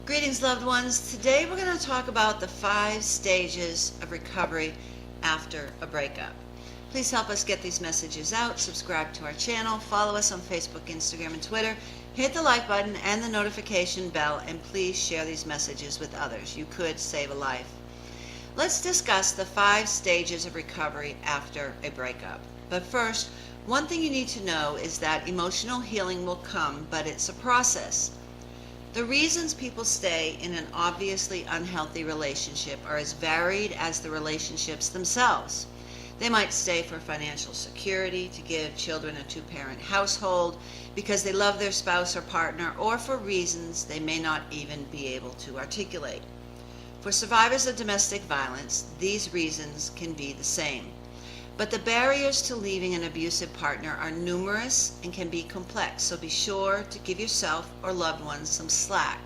Greetings, loved ones. Today we're going to talk about the 5 stages of recovery after a breakup. Please help us get these messages out. Subscribe to our channel. Follow us on Facebook, Instagram, and Twitter. Hit the like button and the notification bell, and please share these messages with others. You could save a life. Let's discuss the 5 stages of recovery after a breakup. But first, one thing you need to know is that emotional healing will come, but it's a process. The reasons people stay in an obviously unhealthy relationship are as varied as the relationships themselves. They might stay for financial security, to give children a 2-parent household, because they love their spouse or partner, or for reasons they may not even be able to articulate. For survivors of domestic violence, these reasons can be the same. But the barriers to leaving an abusive partner are numerous and can be complex, so be sure to give yourself or loved ones some slack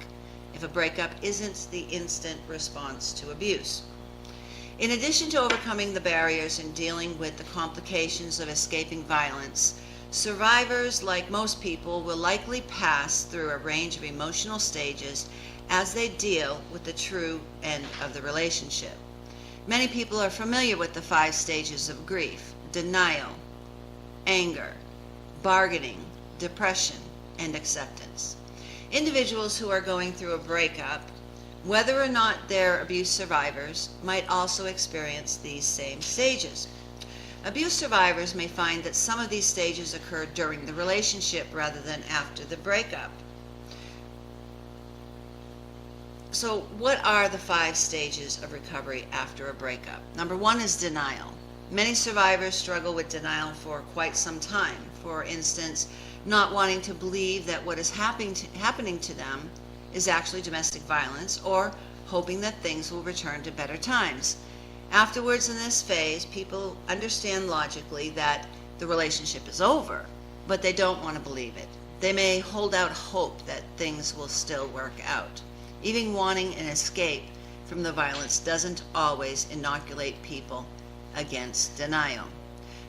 if a breakup isn't the instant response to abuse. In addition to overcoming the barriers and dealing with the complications of escaping violence, survivors, like most people, will likely pass through a range of emotional stages as they deal with the true end of the relationship. Many people are familiar with the 5 stages of grief: denial, anger, bargaining, depression, and acceptance. Individuals who are going through a breakup, whether or not they're abuse survivors, might also experience these same stages. Abuse survivors may find that some of these stages occur during the relationship rather than after the breakup. So what are the 5 stages of recovery after a breakup? Number 1 is denial. Many survivors struggle with denial for quite some time. For instance, not wanting to believe that what is happening to them is actually domestic violence, or hoping that things will return to better times. Afterwards, in this phase, people understand logically that the relationship is over, but they don't want to believe it. They may hold out hope that things will still work out. Even wanting an escape from the violence doesn't always inoculate people against denial.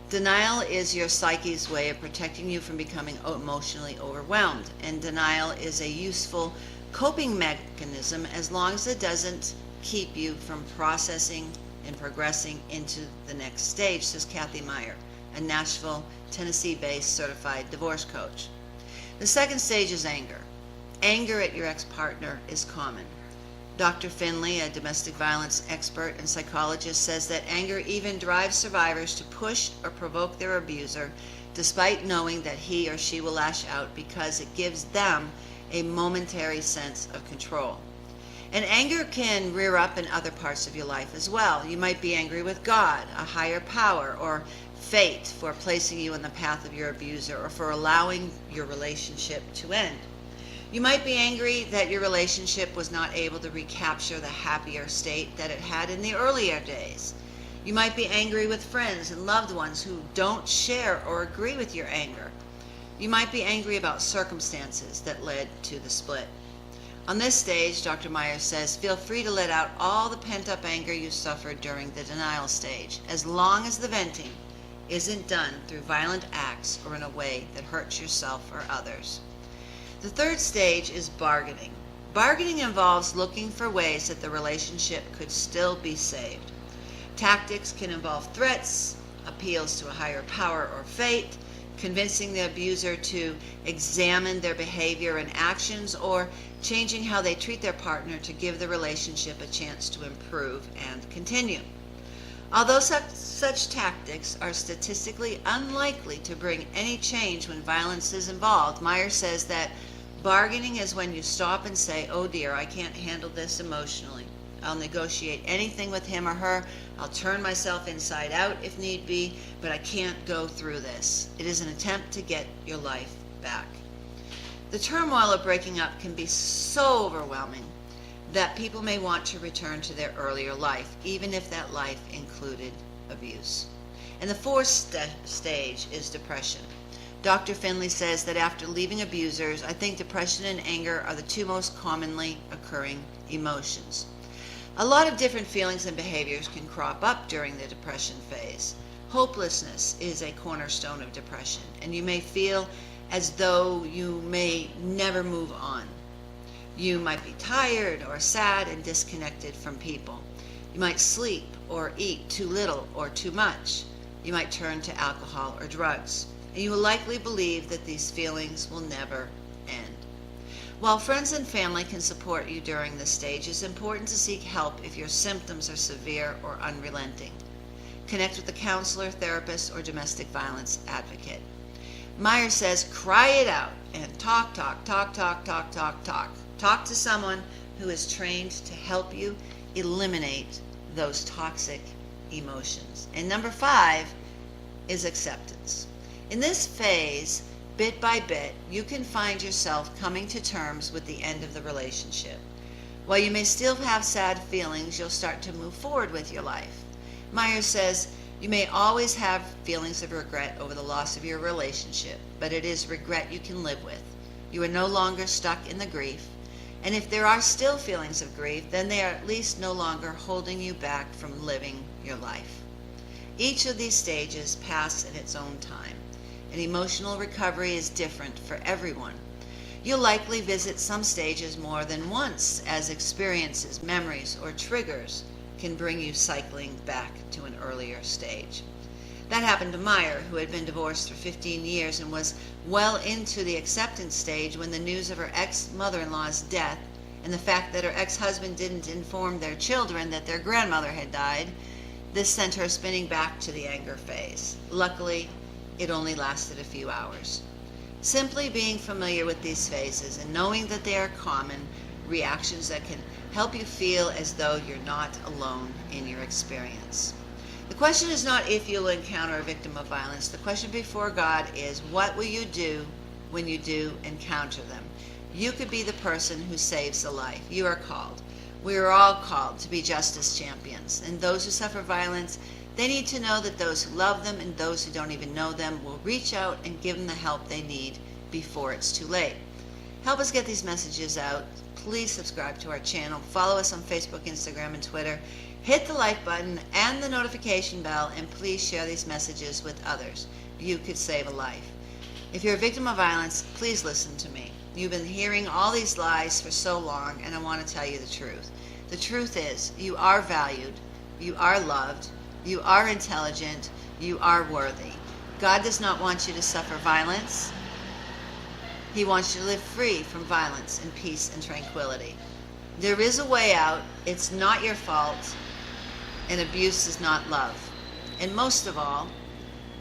Denial is your psyche's way of protecting you from becoming emotionally overwhelmed, and denial is a useful coping mechanism as long as it doesn't keep you from processing and progressing into the next stage, says Kathy Meyer, a Nashville, Tennessee-based certified divorce coach. The second stage is anger. Anger at your ex-partner is common. Dr. Finley, a domestic violence expert and psychologist, says that anger even drives survivors to push or provoke their abuser, despite knowing that he or she will lash out, because it gives them a momentary sense of control. And anger can rear up in other parts of your life as well. You might be angry with God, a higher power, or fate for placing you in the path of your abuser, or for allowing your relationship to end. You might be angry that your relationship was not able to recapture the happier state that it had in the earlier days. You might be angry with friends and loved ones who don't share or agree with your anger. You might be angry about circumstances that led to the split. On this stage, Dr. Meyer says, feel free to let out all the pent-up anger you suffered during the denial stage, as long as the venting isn't done through violent acts or in a way that hurts yourself or others. The third stage is bargaining. Bargaining involves looking for ways that the relationship could still be saved. Tactics can involve threats, appeals to a higher power or fate, convincing the abuser to examine their behavior and actions, or changing how they treat their partner to give the relationship a chance to improve and continue. Although such tactics are statistically unlikely to bring any change when violence is involved, Meyer says that bargaining is when you stop and say, oh dear, I can't handle this emotionally. I'll negotiate anything with him or her. I'll turn myself inside out if need be, but I can't go through this. It is an attempt to get your life back. The turmoil of breaking up can be so overwhelming that people may want to return to their earlier life, even if that life included abuse. And the fourth stage is depression. Dr. Finley says that after leaving abusers, I think depression and anger are the 2 most commonly occurring emotions. A lot of different feelings and behaviors can crop up during the depression phase. Hopelessness is a cornerstone of depression, and you may feel as though you may never move on. You might be tired or sad and disconnected from people. You might sleep or eat too little or too much. You might turn to alcohol or drugs. And you will likely believe that these feelings will never end. While friends and family can support you during this stage, it's important to seek help if your symptoms are severe or unrelenting. Connect with a counselor, therapist, or domestic violence advocate. Meyer says, cry it out and talk. Talk to someone who is trained to help you eliminate those toxic emotions. And number 5 is acceptance. In this phase, bit by bit, you can find yourself coming to terms with the end of the relationship. While you may still have sad feelings, you'll start to move forward with your life. Meyer says, you may always have feelings of regret over the loss of your relationship, but it is regret you can live with. You are no longer stuck in the grief, and if there are still feelings of grief, then they are at least no longer holding you back from living your life. Each of these stages pass in its own time, and emotional recovery is different for everyone. You'll likely visit some stages more than once, as experiences, memories, or triggers can bring you cycling back to an earlier stage. That happened to Meyer, who had been divorced for 15 years and was well into the acceptance stage when the news of her ex-mother-in-law's death and the fact that her ex-husband didn't inform their children that their grandmother had died, this sent her spinning back to the anger phase. Luckily, it only lasted a few hours. Simply being familiar with these phases and knowing that they are common reactions that can help you feel as though you're not alone in your experience. The question is not if you'll encounter a victim of violence. The question before God is, what will you do when you do encounter them? You could be the person who saves a life. You are called. We are all called to be justice champions. And those who suffer violence, they need to know that those who love them and those who don't even know them will reach out and give them the help they need before it's too late. Help us get these messages out. Please subscribe to our channel. Follow us on Facebook, Instagram, and Twitter. Hit the like button and the notification bell, and please share these messages with others. You could save a life. If you're a victim of violence, please listen to me. You've been hearing all these lies for so long, and I want to tell you the truth. The truth is, you are valued, you are loved, you are intelligent, you are worthy. God does not want you to suffer violence. He wants you to live free from violence in peace and tranquility. There is a way out. It's not your fault. And abuse is not love. And most of all,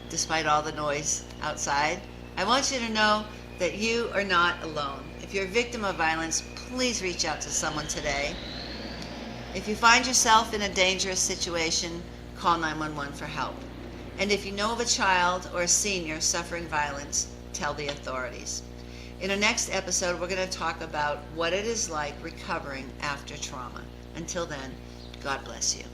despite all the noise outside, I want you to know that you are not alone. If you're a victim of violence, please reach out to someone today. If you find yourself in a dangerous situation, call 911 for help. And if you know of a child or a senior suffering violence, tell the authorities. In our next episode, we're going to talk about what it is like recovering after trauma. Until then, God bless you.